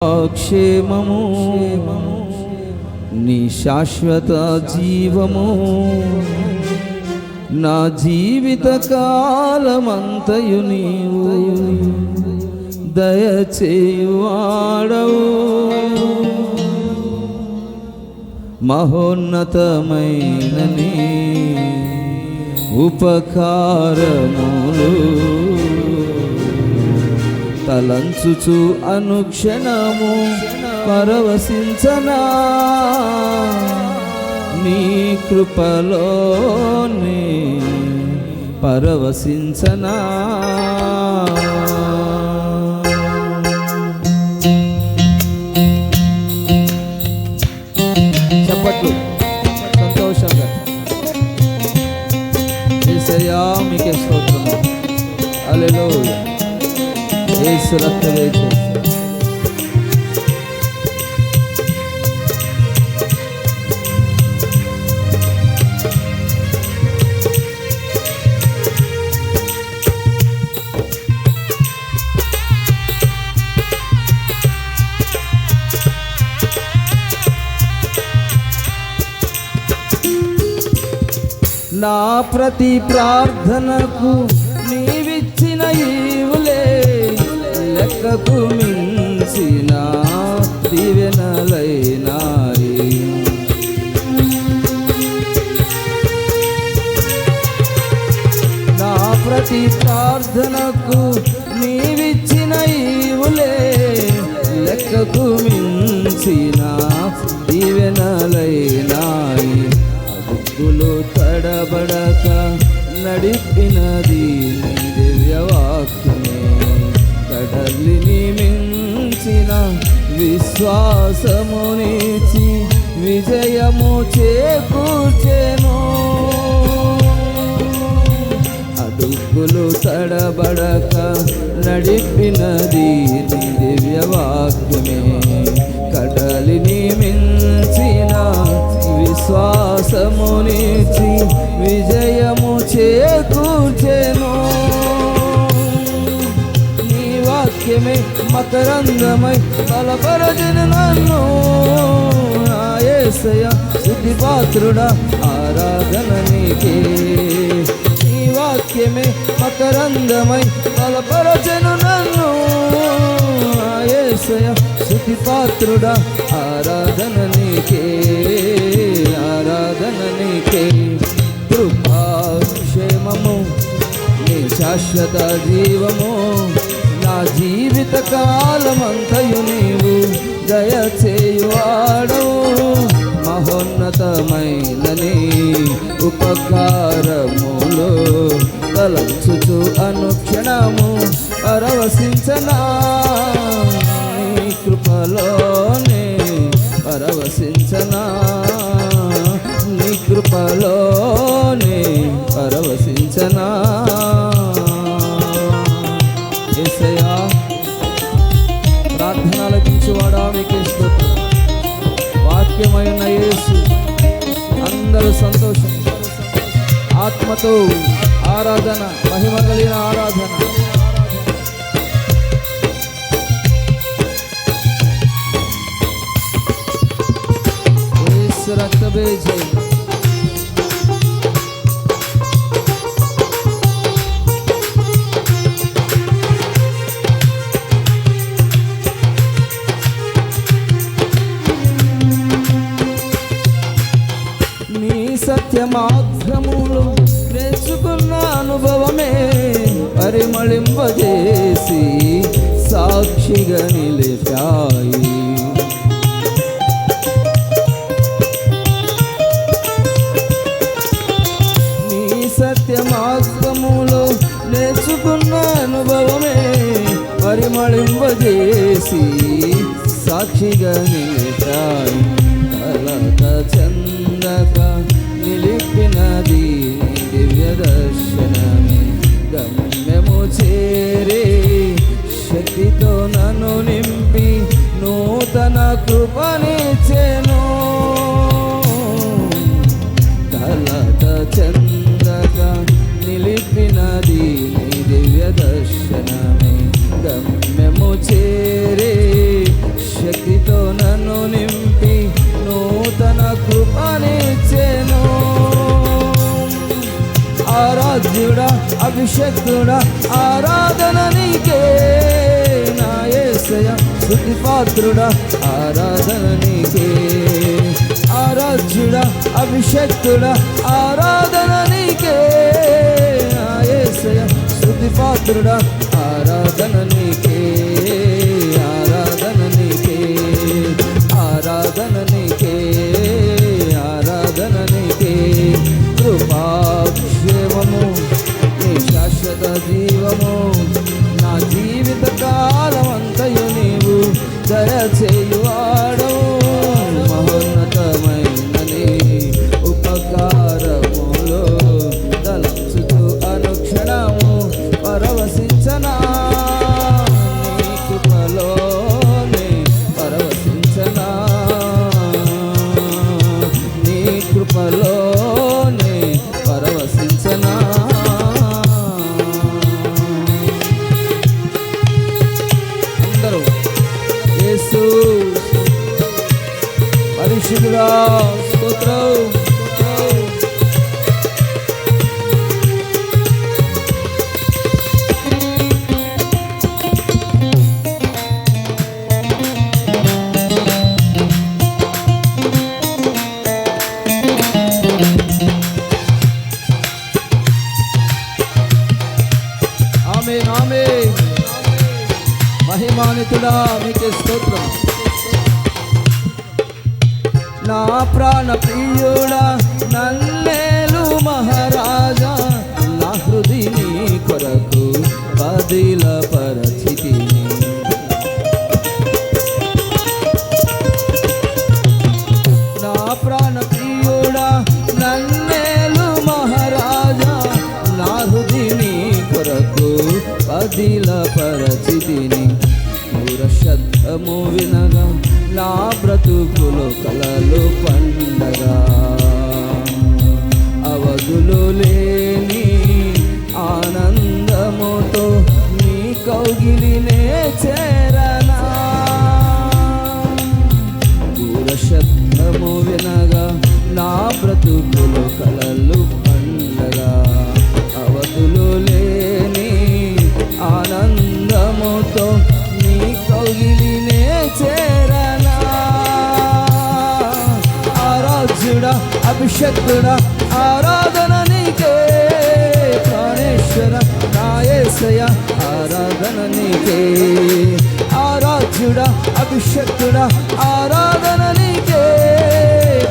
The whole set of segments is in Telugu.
క్షేమము నీ శాశ్వత జీవము నా జీవిత కాలమంతయు నీవు దయచేయువాడవు. మహోన్నతమైన నీ ఉపకారములు తలంచుచు అనుక్షణము పరవశించనా నీ కృపలోనే పరవశించనా. చప్పట్లు సంతోషంగా. యేసయ్యా మీకే స్తోత్రము. హల్లెలూయా. యేసు రక్తవేది నా ప్రతి ప్రార్థనకు నీవిచ్చిన ఈవులే లెక్కకు మించిన దీవెనలైనాయి. నా ప్రతి ప్రార్థనకు నీవిచ్చిన ఈవులే లెక్కకు మించిన దీవెనలైనాయి. అదుపులు తడబడక నడిపినది నీ దివ్యవాక్యమే. కడలిని మించిన విశ్వాసమునిచి విజయము చేకూర్చెను. అదుపులు తడబడక నడిపినది నీ దివ్యవాక్యమే. కడలిని మించిన విశ్వాసమునిచి విజయము చేకూర్చెను. నీ వాక్యమే మకరందమై బలపరచెను నన్ను. నా యేసయ్యా స్తుతి పాత్రుడా ఆరాధన నీకే. నీ వాక్యమే మకరందమై బలపరచెను నన్ను. నా యేసయ్యా స్తుతి పాత్రుడా ఆరాధన నీకే. ఆరాధన నీకే. కృపాక్షేమము నీ శాశ్వత జీవము నా జీవిత కాలమంతయు నీవు దయచేయువాడవు. మహోన్నతమైన నీ ఉపకారములు తలంచుచు అనుక్షణము పరవశించనా నీ కృపలోనే పరవశించనా. నీ కృపలోనే పరవశించనా. యేసయ్యా ప్రార్థనలకించువాడా మీకే స్తోత్రం. వాక్యమైన యేసు అందరూ సంతోషం. ఆత్మతో ఆరాధన, మహిమ కలిగిన ఆరాధన. యేసు రక్తబేజే సత్యమార్గములు నేర్చుకున్న అనుభవమే పరిమళింపజేసి సాక్షిగా నిలిపాయి. నీ సత్యమార్గములు నేర్చుకున్న అనుభవమే పరిమళింపజేసి సాక్షిగా నిలిపాయి. కలత చందక నిలిపినది దివ్య దర్శనమే. గమ్యము చేరే శక్తితో నన్ను నింపి నూతన కృపనిచ్చెను. కలత చందక నిలిపినది దివ్య దర్శనమే. గమ్యము చేరే అభిషక్తుడా ఆరాధన నీకే నా యేసయ్య స్తుతి పాత్రుడా ఆరాధన నీకే ఆరాధ్యుడా అభిషక్తుడా ఆరాధన నీకే నా యేసయ్య స్తుతి పాత్రుడా ఆరాధన నీకే ఆరాధన నీకే ఆరాధన నీకే ఆరాధన నీకే కృపాక్షేమము నీ శాశ్వత జీవము నా జీవిత కాలమంతయు నీవు దయచేయువాడవు మహోన్నతమైన నీ ఉపకారములో తలచుతూ అనుక్షణము పరవశించనా నీ కృపలోనే పరవశించనా నీ కృపలోనే పరవశించనా అందరూ యేసు పరిశుద్ధుడా స్తోత్రం ఆమేన్ ఆమేన్ మహిమాన్వితుడా మీకే స్తోత్రం నా ప్రాణ ప్రియుడా నన్నేలు మహారాజా నా హృది నీ కొరకు పదిల పరచితిని నా ప్రాణ ప్రియుడా నన్నేలు మహారాజా నా హృది నీ కొరకు పదిల పరచితిని శబ్దము వినగా నా బ్రతుకులు కలలు పండగా అవధులు లేని ఆనందముతో నీ కౌగిలినే చేరనా దూర శబ్దము వినగా నా బ్రతుకులు కలలు పండగా అవధులు లేని ఆనందముతో నీ కౌగిలినే చేరనా ఆరాధ్యుడా అభిషక్తుడా ఆరాధన నీకే ప్రాణేశ్వర నా యేసయ్య ఆరాధన నీకే ఆరాధ్యుడా అభిషక్తుడా ఆరాధన నీకే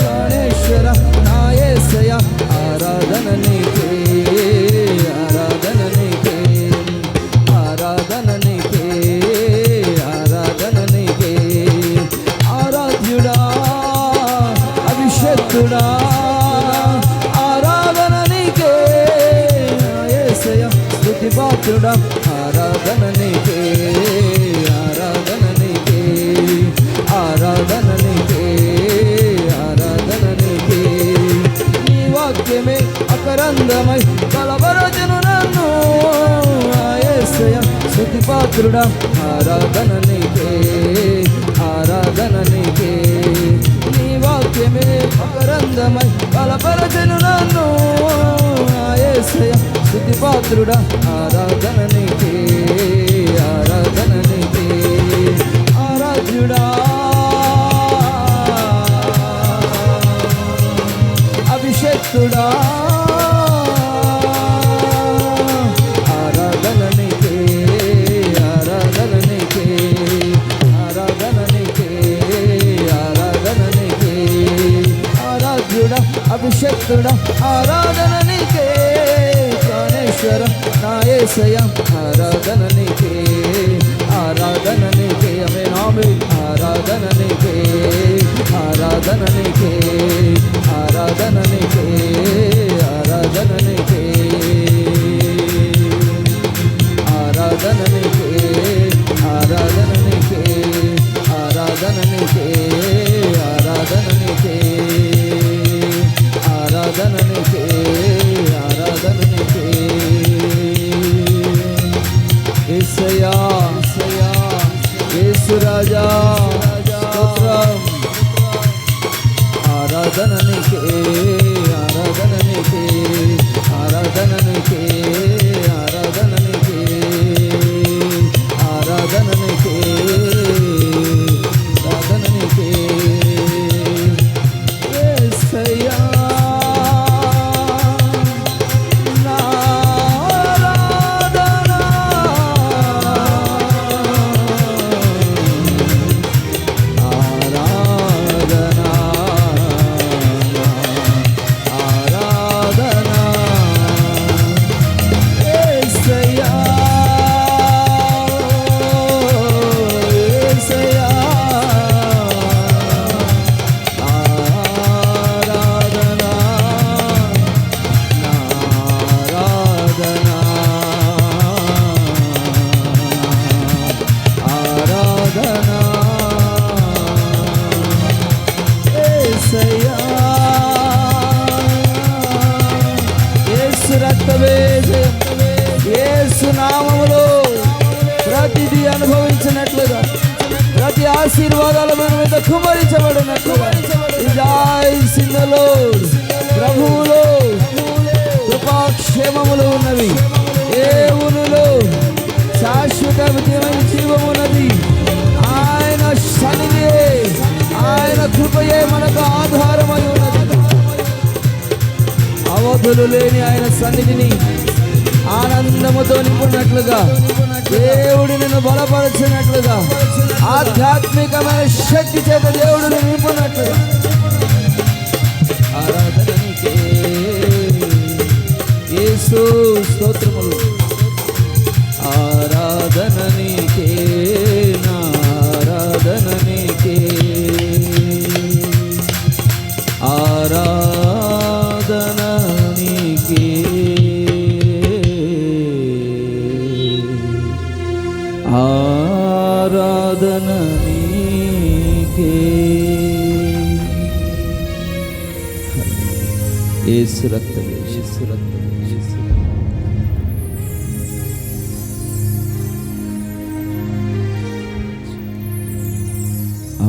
ప్రాణేశ్వర నా యేసయ్య ఆరాధన నీకే ఆరాధన నీకే ఆరాధన నీకే ఆరాధన నీకే ఆరాధ్యుడా అభిషక్తుడా ఆరాధన నీకే యేసయ్య స్తుతి పాత్రుడా ఆరాధన నీకే ఆరాధన నీకే ఆరాధన నీకే ఆరాధన నీకే నీ వాక్యమే అకరందమై కలవరజను నన్ను యేసయ్య స్తుతి పాత్రుడా ఆరాధన నీకే ఆరాధన నీకే నీ వాక్యమే అకరందమై కలవరజను నన్ను యేసయ్య స్తుతి పాత్రుడా ఆరాధన నీకే ఆరాధన నీకే ఆరాధ్యుడా అభిషక్తుడా ఆరాధన నీకే ఆరాధన నీకే ఆరాధన నీకే ఆరాధన నీకే ఆరాధ్యుడా అభిషక్తుడా ఆరాధన నీకే ప్రాణేశ్వర నా యేసయ్య ఆరాధన నీకే ఆరాధన నీకే ఆమేన్ ఆమేన్ ఆరాధన నీకే ఆరాధన నీకే ఆరాధన నీకే ఆరాధన నీకే ఆరాధన నీకే ఆరాధన నీకే ఆరాధన నీకే ఆరాధన నీకే ఆరాధన నీకే ఆరాధన నీకే యేసయ్యా యేసయ్యా యేసు రాజా స్తోత్రం ఆరాధన నీకే ఆరాధన నీకే ఆరాధన నీకే నామములో ప్రతిదీ అనుభవించినట్లుగా, ప్రతి ఆశీర్వాదాలు మన మీద కుమరించబడినట్లుగా సింధలో ప్రభువులో కృపాక్షేమములు ఉన్నవి. దేవునిలో శాశ్వత జీవమున్నది. ఆయన సన్నిధి, ఆయన కృపయే మనకు ఆధారమై ఉన్నది. అవధులు లేని ఆయన సన్నిధిని ఆనందముతో నింపున్నట్లుగా, దేవుడు నిన్ను బలపరచినట్లుగా, ఆధ్యాత్మికమైన శక్తి చేత దేవుడు నింపున్నట్లుగా ఆరాధన నీకే యేసు, స్తోత్రములు. ఆరాధన నీకే, నా ఆరాధన నీకే, ఆరాధన నీకే, ఆరాధన నీకే. యేసు రక్తం, యేసు రక్తం, యేసు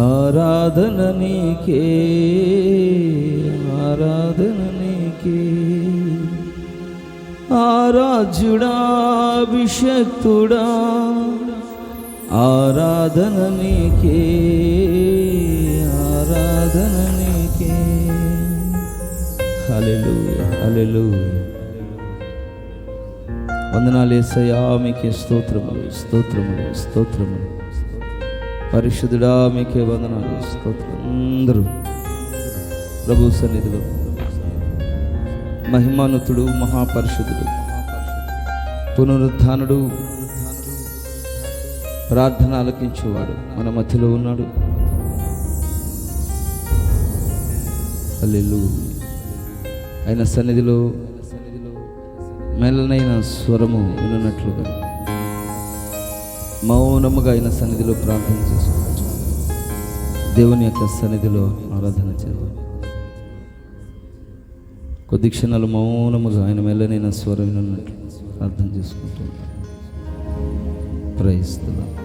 ఆరాధన నీకే, ఆరాధన నీకే. ఆరాధ్యుడా, అభిషక్తుడా, ఆరాధన నీకే, ఆరాధన నీకే. హల్లెలూయా, హల్లెలూయా. వందనాలు యేసయ్యా, మీకే స్తోత్రములు, స్తోత్రములు, స్తోత్రములు. పరిశుద్ధుడా, మీకే వందనాలు, స్తోత్రం. అందరూ ప్రభు సన్నిధిలో మహిమానుతుడు, మహాపరిశుద్ధుడు, పునరుత్థానుడు, ప్రార్థన ఆలకించేవాడు మన మధ్యలో ఉన్నాడు. హల్లెలూయా. ఆయన సన్నిధిలో మెల్లనైన స్వరము వినున్నట్లుగా మౌనముగా ఆయన సన్నిధిలో ప్రార్థన చేసుకోవచ్చు. దేవుని యొక్క సన్నిధిలో ఆరాధన చేయాలి. కొద్ది క్షణాలు మౌనముగా ఆయన మెల్లనైన స్వరం వినున్నట్లు ప్రార్థన చేసుకుంటున్నాను. Praise the lord.